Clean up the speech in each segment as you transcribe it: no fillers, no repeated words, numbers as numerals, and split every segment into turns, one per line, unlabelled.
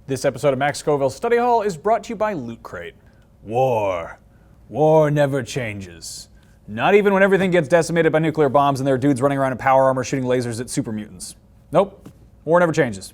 This episode of Max Scoville's Study Hall is brought to you by Loot Crate. War. War never changes. Not even when everything gets decimated by nuclear bombs and there are dudes running around in power armor shooting lasers at super mutants. Nope. War never changes.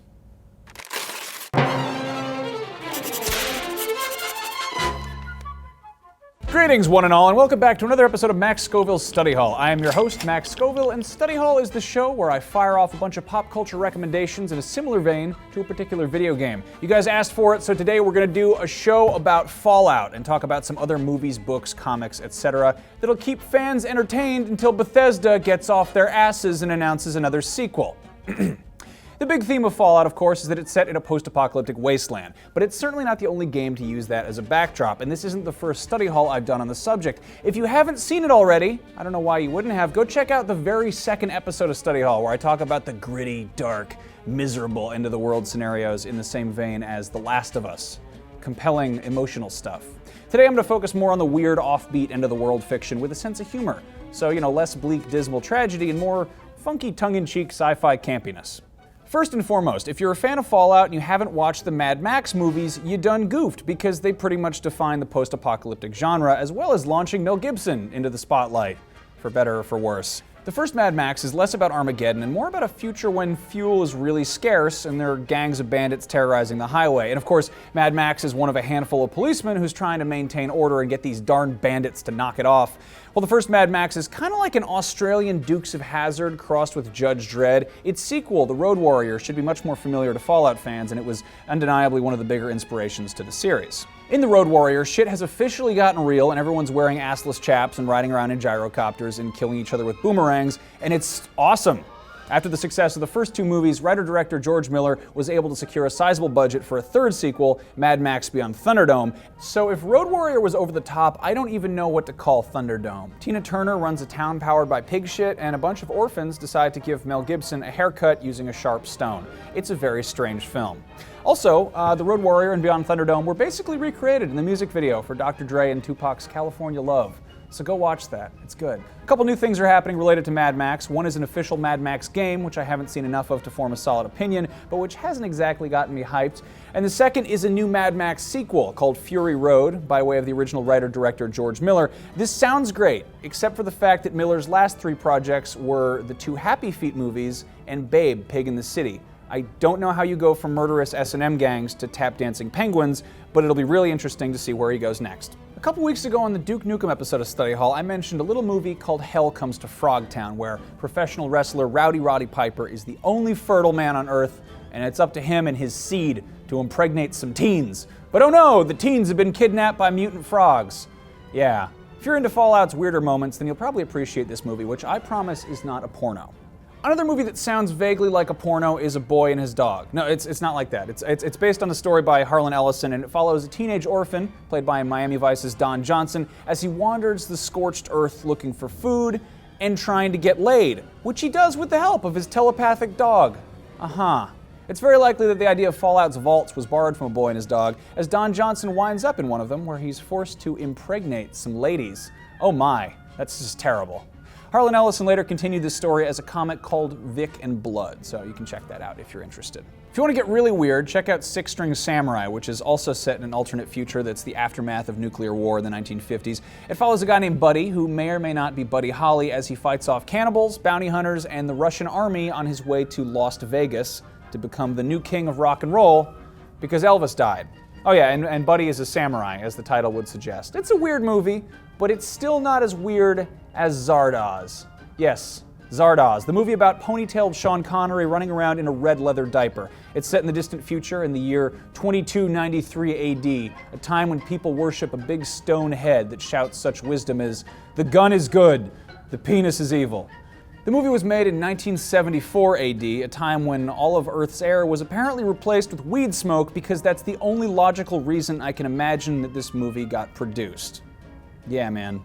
Greetings, one and all, and welcome back to another episode of Max Scoville's Study Hall. I am your host, Max Scoville, and Study Hall is the show where I fire off a bunch of pop culture recommendations in a similar vein to a particular video game. You guys asked for it, so today we're going to do a show about Fallout and talk about some other movies, books, comics, etc. that'll keep fans entertained until Bethesda gets off their asses and announces another sequel. The big theme of Fallout, of course, is that it's set in a post-apocalyptic wasteland, but it's certainly not the only game to use that as a backdrop, and this isn't the first study hall I've done on the subject. If you haven't seen it already, I don't know why you wouldn't have, go check out the very second episode of Study Hall where I talk about the gritty, dark, miserable end-of-the-world scenarios in the same vein as The Last of Us. Compelling, emotional stuff. Today I'm going to focus more on the weird, offbeat end-of-the-world fiction with a sense of humor, so, less bleak, dismal tragedy and more funky, tongue-in-cheek sci-fi campiness. First and foremost, if you're a fan of Fallout and you haven't watched the Mad Max movies, you done goofed because they pretty much define the post-apocalyptic genre as well as launching Mel Gibson into the spotlight, for better or for worse. The first Mad Max is less about Armageddon and more about a future when fuel is really scarce and there are gangs of bandits terrorizing the highway. And of course, Mad Max is one of a handful of policemen who's trying to maintain order and get these darn bandits to knock it off. Well, the first Mad Max is kind of like an Australian Dukes of Hazzard crossed with Judge Dredd. Its sequel, The Road Warrior, should be much more familiar to Fallout fans, and it was undeniably one of the bigger inspirations to the series. In The Road Warrior, shit has officially gotten real and everyone's wearing assless chaps and riding around in gyrocopters and killing each other with boomerangs, and it's awesome. After the success of the first two movies, writer-director George Miller was able to secure a sizable budget for a third sequel, Mad Max Beyond Thunderdome. So if Road Warrior was over the top, I don't even know what to call Thunderdome. Tina Turner runs a town powered by pig shit, and a bunch of orphans decide to give Mel Gibson a haircut using a sharp stone. It's a very strange film. Also, The Road Warrior and Beyond Thunderdome were basically recreated in the music video for Dr. Dre and Tupac's California Love. So go watch that, it's good. A couple new things are happening related to Mad Max. One is an official Mad Max game, which I haven't seen enough of to form a solid opinion, but which hasn't exactly gotten me hyped. And the second is a new Mad Max sequel called Fury Road, by way of the original writer-director George Miller. This sounds great, except for the fact that Miller's last three projects were the two Happy Feet movies and Babe, Pig in the City. I don't know how you go from murderous S&M gangs to tap-dancing penguins, but it'll be really interesting to see where he goes next. A couple weeks ago on the Duke Nukem episode of Study Hall, I mentioned a little movie called Hell Comes to Frogtown, where professional wrestler Rowdy Roddy Piper is the only fertile man on Earth, and it's up to him and his seed to impregnate some teens. But oh no, the teens have been kidnapped by mutant frogs. Yeah, if you're into Fallout's weirder moments, then you'll probably appreciate this movie, which I promise is not a porno. Another movie that sounds vaguely like a porno is A Boy and His Dog. No, it's not like that. It's based on a story by Harlan Ellison, and it follows a teenage orphan, played by Miami Vice's Don Johnson, as he wanders the scorched earth looking for food and trying to get laid, which he does with the help of his telepathic dog. It's very likely that the idea of Fallout's vaults was borrowed from A Boy and His Dog, as Don Johnson winds up in one of them where he's forced to impregnate some ladies. Oh my, that's just terrible. Harlan Ellison later continued this story as a comic called Vic and Blood, so you can check that out if you're interested. If you want to get really weird, check out Six String Samurai, which is also set in an alternate future that's the aftermath of nuclear war in the 1950s. It follows a guy named Buddy, who may or may not be Buddy Holly, as he fights off cannibals, bounty hunters, and the Russian army on his way to Las Vegas to become the new king of rock and roll because Elvis died. Oh yeah, and Buddy is a samurai, as the title would suggest. It's a weird movie, but it's still not as weird as Zardoz. Yes, Zardoz, the movie about ponytailed Sean Connery running around in a red leather diaper. It's set in the distant future in the year 2293 AD, a time when people worship a big stone head that shouts such wisdom as, "The gun is good, the penis is evil." The movie was made in 1974 AD, a time when all of Earth's air was apparently replaced with weed smoke because that's the only logical reason I can imagine that this movie got produced. Yeah, man.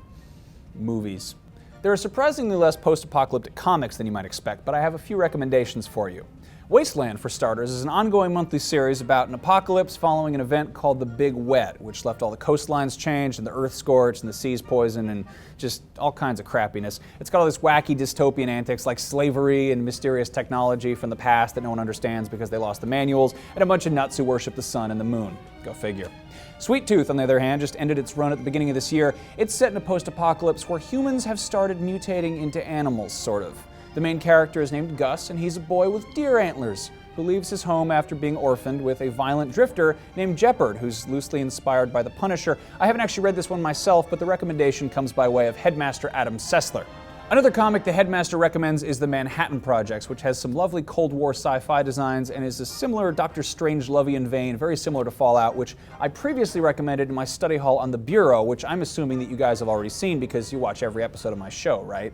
Movies. There are surprisingly less post-apocalyptic comics than you might expect, but I have a few recommendations for you. Wasteland, for starters, is an ongoing monthly series about an apocalypse following an event called the Big Wet, which left all the coastlines changed and the earth scorched and the seas poisoned and just all kinds of crappiness. It's got all this wacky dystopian antics like slavery and mysterious technology from the past that no one understands because they lost the manuals, and a bunch of nuts who worship the sun and the moon. Go figure. Sweet Tooth, on the other hand, just ended its run at the beginning of this year. It's set in a post-apocalypse where humans have started mutating into animals, sort of. The main character is named Gus, and he's a boy with deer antlers who leaves his home after being orphaned with a violent drifter named Jeopard, who's loosely inspired by the Punisher. I haven't actually read this one myself, but the recommendation comes by way of Headmaster Adam Sessler. Another comic the Headmaster recommends is The Manhattan Projects, which has some lovely Cold War sci-fi designs and is a similar Doctor Strangelovian vein, very similar to Fallout, which I previously recommended in my study hall on The Bureau, which I'm assuming that you guys have already seen because you watch every episode of my show, right?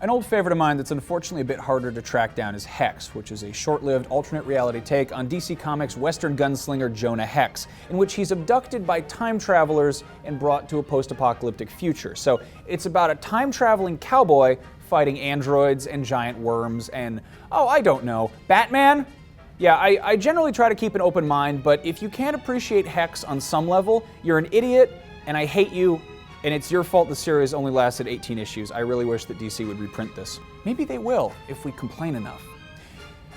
An old favorite of mine that's unfortunately a bit harder to track down is Hex, which is a short-lived alternate reality take on DC Comics' Western gunslinger Jonah Hex, in which he's abducted by time travelers and brought to a post-apocalyptic future. So it's about a time-traveling cowboy fighting androids and giant worms and, oh, I don't know, Batman? Yeah, I generally try to keep an open mind, but if you can't appreciate Hex on some level, you're an idiot, and I hate you, and it's your fault the series only lasted 18 issues. I really wish that DC would reprint this. Maybe they will, if we complain enough.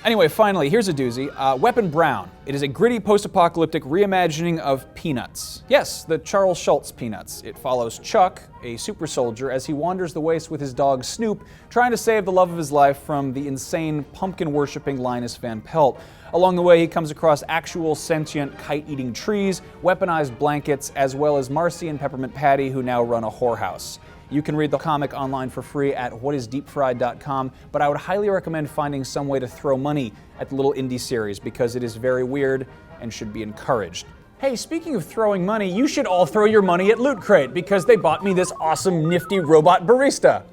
Anyway, finally, here's a doozy. Weapon Brown. It is a gritty post-apocalyptic reimagining of Peanuts. Yes, the Charles Schulz Peanuts. It follows Chuck, a super soldier, as he wanders the waste with his dog Snoop, trying to save the love of his life from the insane, pumpkin-worshipping Linus Van Pelt. Along the way, he comes across actual sentient kite-eating trees, weaponized blankets, as well as Marcy and Peppermint Patty, who now run a whorehouse. You can read the comic online for free at whatisdeepfried.com, but I would highly recommend finding some way to throw money at the little indie series because it is very weird and should be encouraged. Hey, speaking of throwing money, you should all throw your money at Loot Crate because they bought me this awesome nifty robot barista.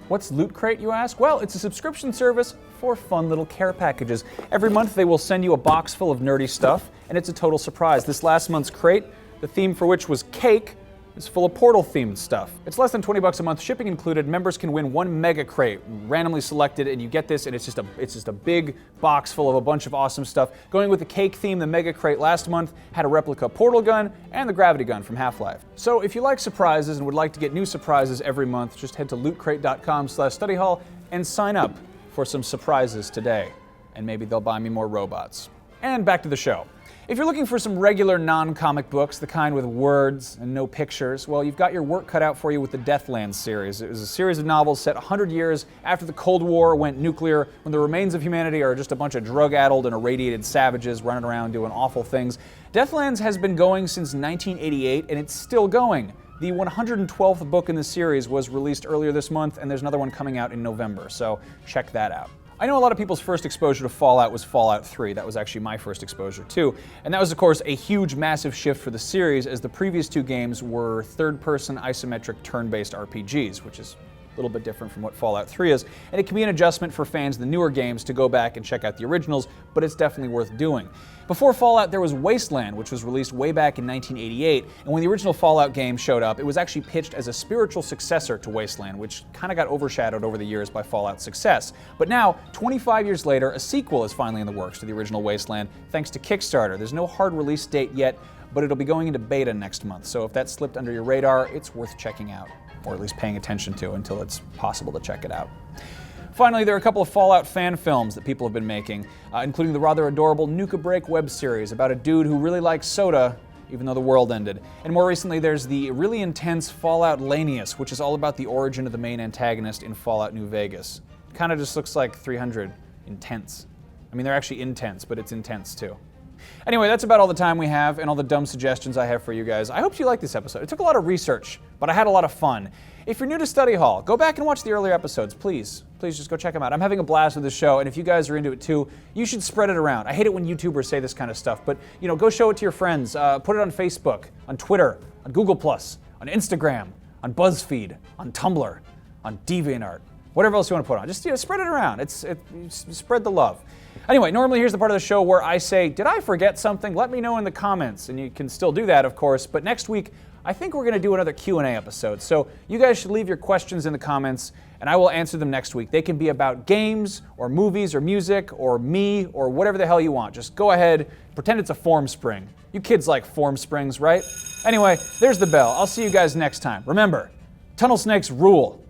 What's Loot Crate, you ask? Well, it's a subscription service for fun little care packages. Every month they will send you a box full of nerdy stuff, and it's a total surprise. This last month's crate, the theme for which was cake, is full of Portal-themed stuff. It's less than $20 a month, shipping included. Members can win one mega crate, randomly selected, and you get this, and it's just a big box full of a bunch of awesome stuff. Going with the cake theme, the mega crate last month had a replica portal gun and the gravity gun from Half-Life. So if you like surprises and would like to get new surprises every month, just head to lootcrate.com/studyhall and sign up for some surprises today. And maybe they'll buy me more robots. And back to the show. If you're looking for some regular non-comic books, the kind with words and no pictures, well, you've got your work cut out for you with the Deathlands series. It was a series of novels set 100 years after the Cold War went nuclear, when the remains of humanity are just a bunch of drug-addled and irradiated savages running around doing awful things. Deathlands has been going since 1988, and it's still going. The 112th book in the series was released earlier this month, and there's another one coming out in November, so check that out. I know a lot of people's first exposure to Fallout was Fallout 3. That was actually my first exposure too. And that was, of course, a huge, massive shift for the series, as the previous two games were third-person isometric turn-based RPGs, which is a little bit different from what Fallout 3 is. And it can be an adjustment for fans of the newer games to go back and check out the originals, but it's definitely worth doing. Before Fallout, there was Wasteland, which was released way back in 1988, and when the original Fallout game showed up, it was actually pitched as a spiritual successor to Wasteland, which kind of got overshadowed over the years by Fallout's success. But now, 25 years later, a sequel is finally in the works to the original Wasteland, thanks to Kickstarter. There's no hard release date yet, but it'll be going into beta next month, so if that slipped under your radar, it's worth checking out, or at least paying attention to until it's possible to check it out. Finally, there are a couple of Fallout fan films that people have been making, including the rather adorable Nuka Break web series about a dude who really likes soda, even though the world ended. And more recently, there's the really intense Fallout Lanius, which is all about the origin of the main antagonist in Fallout New Vegas. Kind of just looks like 300 intense. I mean, they're actually intense, but it's intense too. Anyway, that's about all the time we have and all the dumb suggestions I have for you guys. I hope you liked this episode. It took a lot of research, but I had a lot of fun. If you're new to Study Hall, go back and watch the earlier episodes, please. Please just go check them out. I'm having a blast with this show, and if you guys are into it too, you should spread it around. I hate it when YouTubers say this kind of stuff, but go show it to your friends. Put it on Facebook, on Twitter, on Google+, on Instagram, on BuzzFeed, on Tumblr, on DeviantArt, whatever else you want to put on. Just spread it around. Spread the love. Anyway, normally here's the part of the show where I say, did I forget something? Let me know in the comments, and you can still do that, of course, but next week I think we're going to do another Q&A episode. So you guys should leave your questions in the comments, and I will answer them next week. They can be about games, or movies, or music, or me, or whatever the hell you want. Just go ahead, pretend it's a form spring. You kids like form springs, right? Anyway, there's the bell. I'll see you guys next time. Remember, tunnel snakes rule.